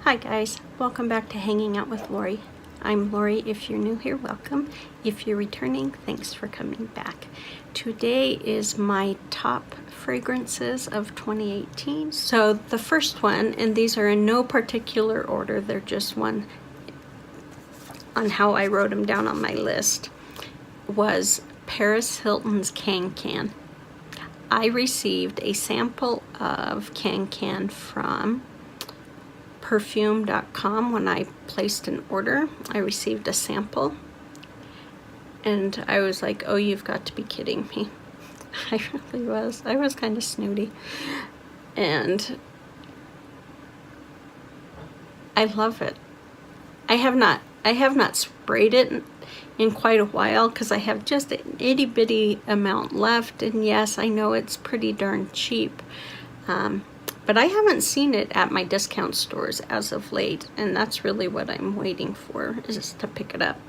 Hi guys, welcome back to Hanging Out with Lori. I'm Lori. If you're new here, welcome. If you're returning, thanks for coming back. Today is my top fragrances of 2018. So the first one, and these are in no particular order, they're just one on how I wrote them down on my list, was Paris Hilton's Can Can. I received a sample of Can Can from perfume.com when I placed an order. I received a sample and I was like, oh, you've got to be kidding me. I really was. I was kind of snooty. And I love it. I have not sprayed it in quite a while because I have just an itty bitty amount left, and yes, I know it's pretty darn cheap. But I haven't seen it at my discount stores as of late, and that's really what I'm waiting for, is to pick it up.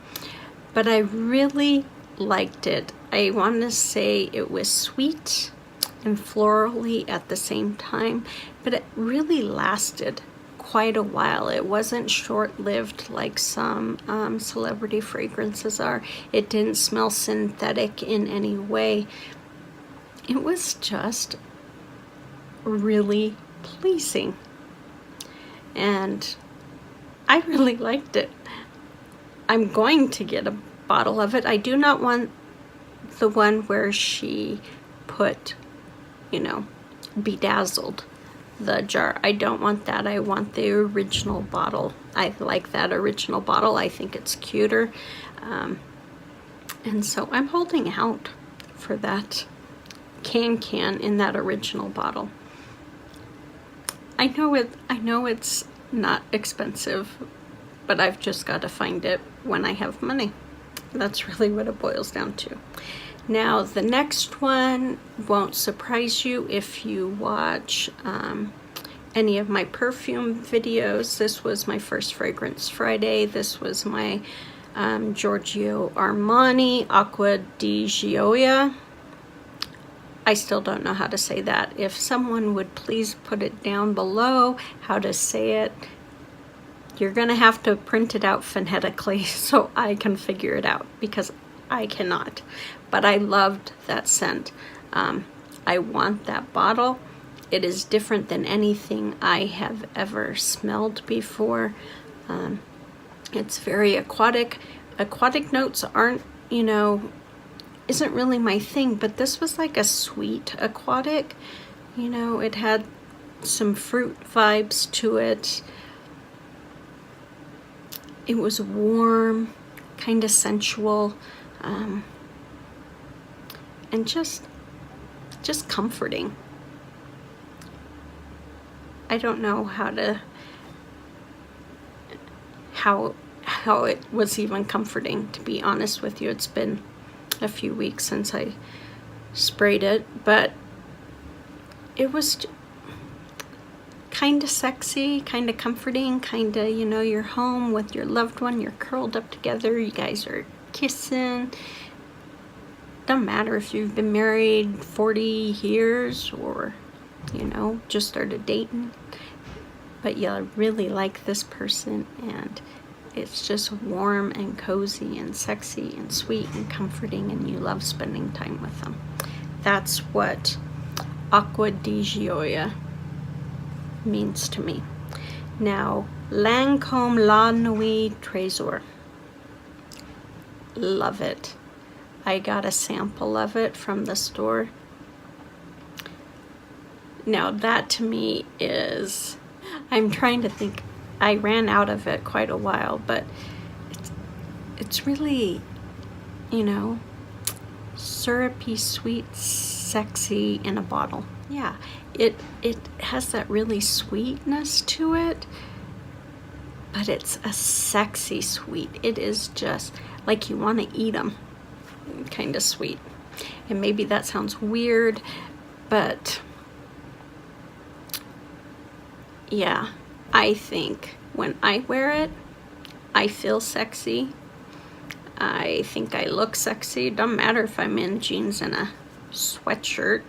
But I really liked it. I want to say it was sweet and florally at the same time, but it really lasted quite a while. It wasn't short-lived like some celebrity fragrances are. It didn't smell synthetic in any way. It was just really pleasing, and I really liked it. I'm going to get a bottle of it. I do not want the one where she put, you know, bedazzled the jar. I don't want that. I want the original bottle. I like that original bottle. I think it's cuter, and so I'm holding out for that Can Can in that original bottle. I know it's not expensive, but I've just got to find it when I have money. That's really what it boils down to. Now, the next one won't surprise you if you watch any of my perfume videos. This was my first Fragrance Friday. This was my Giorgio Armani Acqua di Gioia. I still don't know how to say that. If someone would please put it down below how to say it. You're gonna have to print it out phonetically so I can figure it out, because I cannot. But I loved that scent. I want that bottle. It is different than anything I have ever smelled before. It's very aquatic. Aquatic notes aren't, you know, isn't really my thing, but this was like a sweet aquatic. You know, it had some fruit vibes to it. It was warm, kind of sensual, and just comforting. I don't know how it was even comforting, to be honest with you. It's been a few weeks since I sprayed it, but it was kind of sexy, kind of comforting, kind of, you know, you're home with your loved one, you're curled up together, you guys are kissing. Doesn't matter if you've been married 40 years or, you know, just started dating, but you really like this person, and it's just warm and cozy and sexy and sweet and comforting, and you love spending time with them. That's what Acqua di Gioia means to me. Now, Lancôme La Nuit Trésor. Love it. I got a sample of it from the store. Now, that to me is, I'm trying to think, I ran out of it quite a while, but it's really, you know, syrupy, sweet, sexy in a bottle. Yeah, it has that really sweetness to it, but it's a sexy sweet. It is just like you want to eat them, kind of sweet. And maybe that sounds weird, but yeah, I think when I wear it, I feel sexy. I think I look sexy. Doesn't matter if I'm in jeans and a sweatshirt.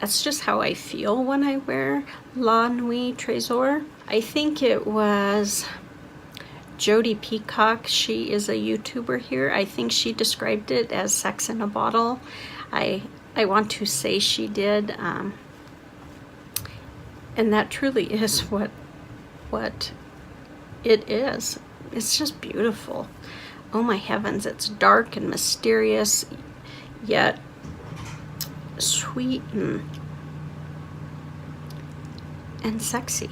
that's just how I feel when I wear La Nuit Trésor. I think it was Jody Peacock. She is a YouTuber here. I think she described it as sex in a bottle. I want to say she did, and that truly is what it is. It's just beautiful. Oh my heavens, it's dark and mysterious, yet sweet and sexy.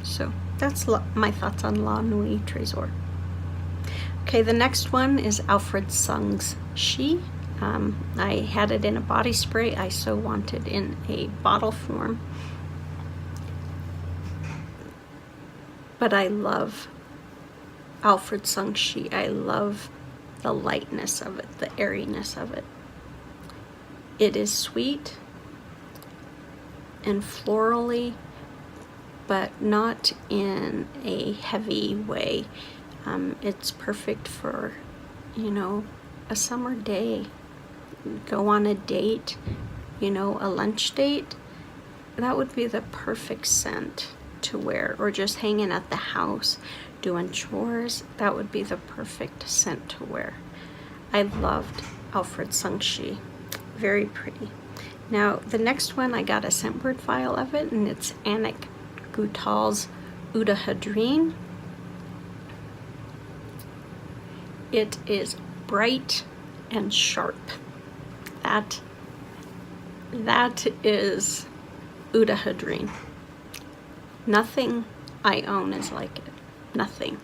So that's my thoughts on La Nuit Trésor. Okay, the next one is Alfred Sung's She. I had it in a body spray. I so wanted in a bottle form. But I love Alfred Sung's She. I love the lightness of it, the airiness of it. It is sweet and florally, but not in a heavy way. It's perfect for, you know, a summer day. Go on a date, you know, a lunch date. That would be the perfect scent to wear, or just hanging at the house doing chores. That would be the perfect scent to wear. I loved Alfred Sung's She. Very pretty. Now the next one, I got a SCENTBIRD file of it, and it's Anik Goutal's Eau de Jordin. It is bright and sharp. That is Eau de Jordin. Nothing I own is like it. Nothing.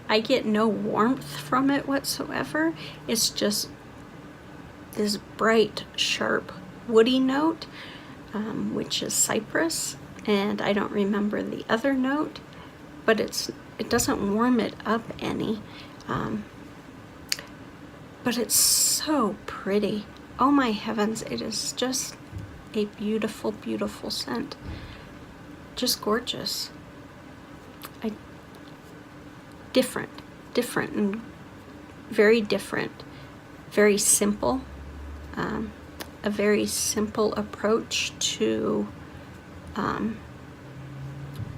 I get no warmth from it whatsoever. It's just this bright, sharp, woody note, which is cypress, and I don't remember the other note, but it doesn't warm it up any. But it's so pretty. Oh my heavens, it is just a beautiful, beautiful scent. Just gorgeous. Different and very different. Very simple. A very simple approach to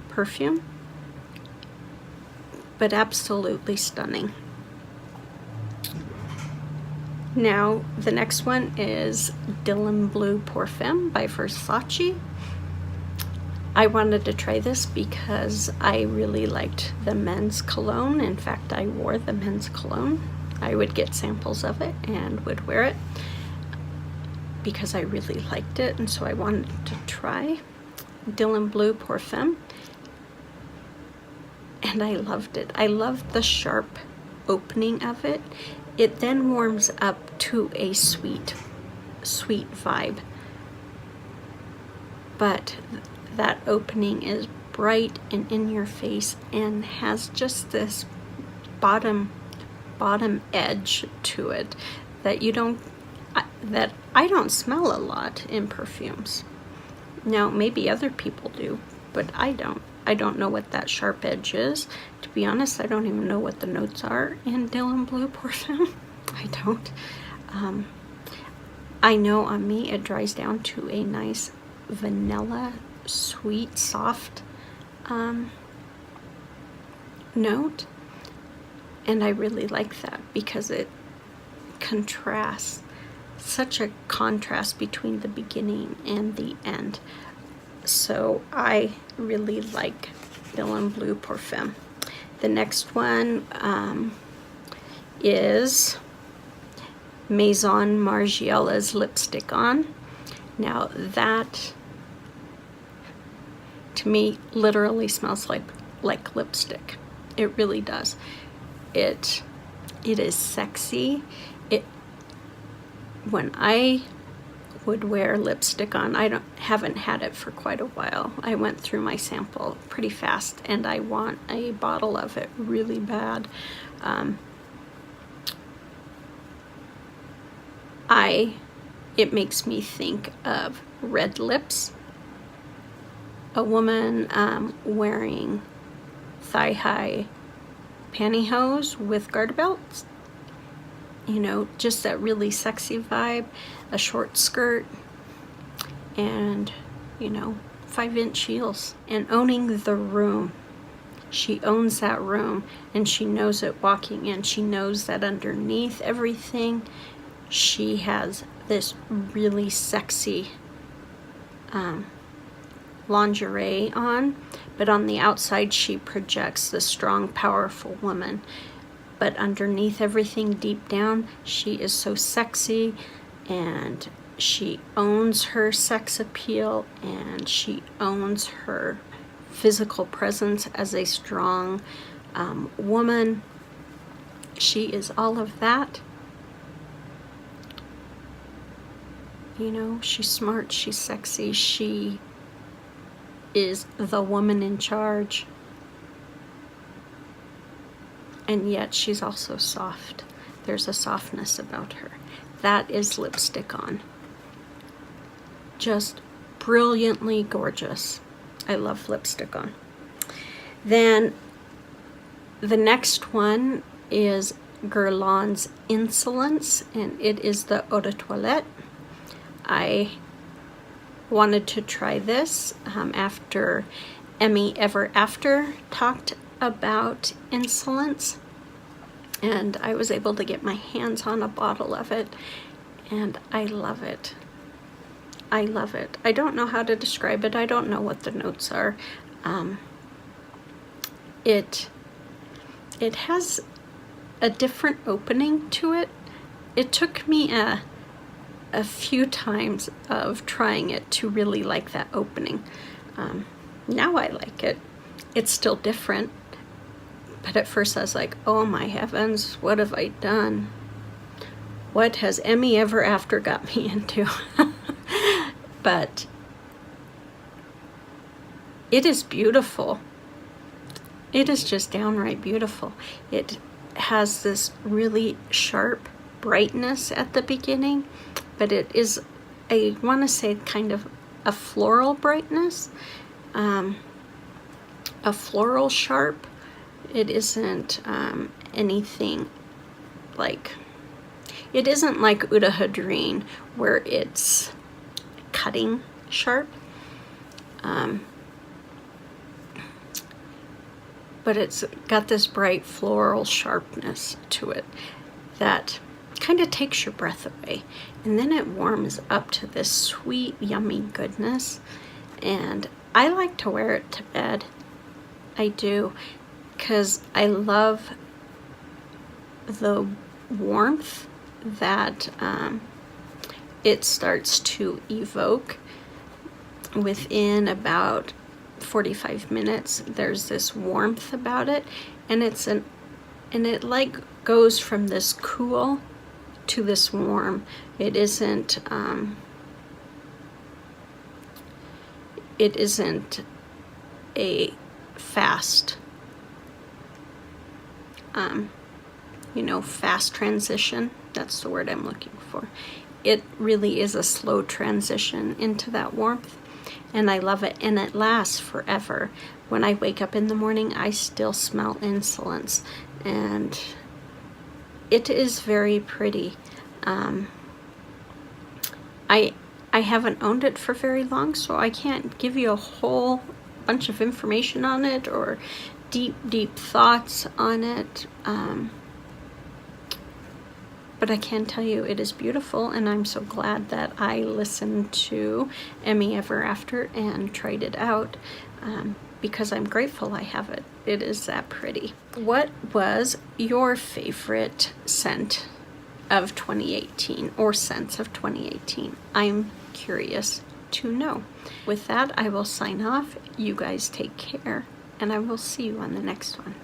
perfume, but absolutely stunning. Now the next one is Dylan Blue Pour Femme by Versace. I wanted to try this because I really liked the men's cologne. In fact, I wore the men's cologne. I would get samples of it and would wear it because I really liked it, and so I wanted to try Dylan Blue Pour Femme, and I loved it. I loved the sharp opening of it. It then warms up to a sweet vibe, but that opening is bright and in your face and has just this bottom edge to it that I don't smell a lot in perfumes. Now maybe other people do, but I don't. I don't know what that sharp edge is. To be honest, I don't even know what the notes are in Dylan Blue Pour Femme. I don't. I know on me it dries down to a nice vanilla, sweet, soft note. And I really like that because it contrasts, such a contrast between the beginning and the end. So I really like Dylan Blue Pour Femme. The next one is Maison Margiela's Lipstick On. Now that, to me, literally smells like lipstick. It really does. It is sexy. When I would wear lipstick on, haven't had it for quite a while. I went through my sample pretty fast, and I want a bottle of it really bad. It makes me think of red lips. A woman wearing thigh-high pantyhose with garter belts. you know, just that really sexy vibe, a short skirt, and, you know, 5-inch heels, and owning the room. She owns that room, and she knows it walking in. She knows that underneath everything, she has this really sexy lingerie on, but on the outside she projects this strong, powerful woman. But underneath everything, deep down, she is so sexy, and she owns her sex appeal, and she owns her physical presence as a strong woman. She is all of that. You know, she's smart, she's sexy, she is the woman in charge. And yet she's also soft. There's a softness about her. That is Lipstick On. Just brilliantly gorgeous. I love Lipstick On. Then the next one is Guerlain's Insolence, and it is the eau de toilette. I wanted to try this after Emmy Ever After talked about Insolence, and I was able to get my hands on a bottle of it, and I love it. I love it. I don't know how to describe it. I don't know what the notes are. It has a different opening to it. It took me a few times of trying it to really like that opening. Now I like it. It's still different, but at first I was like, oh my heavens, what have I done? What has Emmy Ever After got me into? But it is beautiful. It is just downright beautiful. It has this really sharp brightness at the beginning, but it is, I want to say, kind of a floral brightness, a floral sharp. It isn't anything like, it isn't like Uda Hadreen where it's cutting sharp, but it's got this bright floral sharpness to it that kind of takes your breath away, and then it warms up to this sweet, yummy goodness. And I like to wear it to bed. I do, because I love the warmth that it starts to evoke. Within about 45 minutes, there's this warmth about it, and it like goes from this cool to this warm. It isn't a fast fast transition. That's the word I'm looking for. It really is a slow transition into that warmth, and I love it, and it lasts forever. When I wake up in the morning, I still smell Insolence, and it is very pretty. I haven't owned it for very long, so I can't give you a whole bunch of information on it or deep thoughts on it, but I can tell you it is beautiful, and I'm so glad that I listened to Emmy Ever After and tried it out, because I'm grateful I have it. It is that pretty. What was your favorite scent of 2018, or scents of 2018? I'm curious to know. With that, I will sign off. You guys take care, and I will see you on the next one.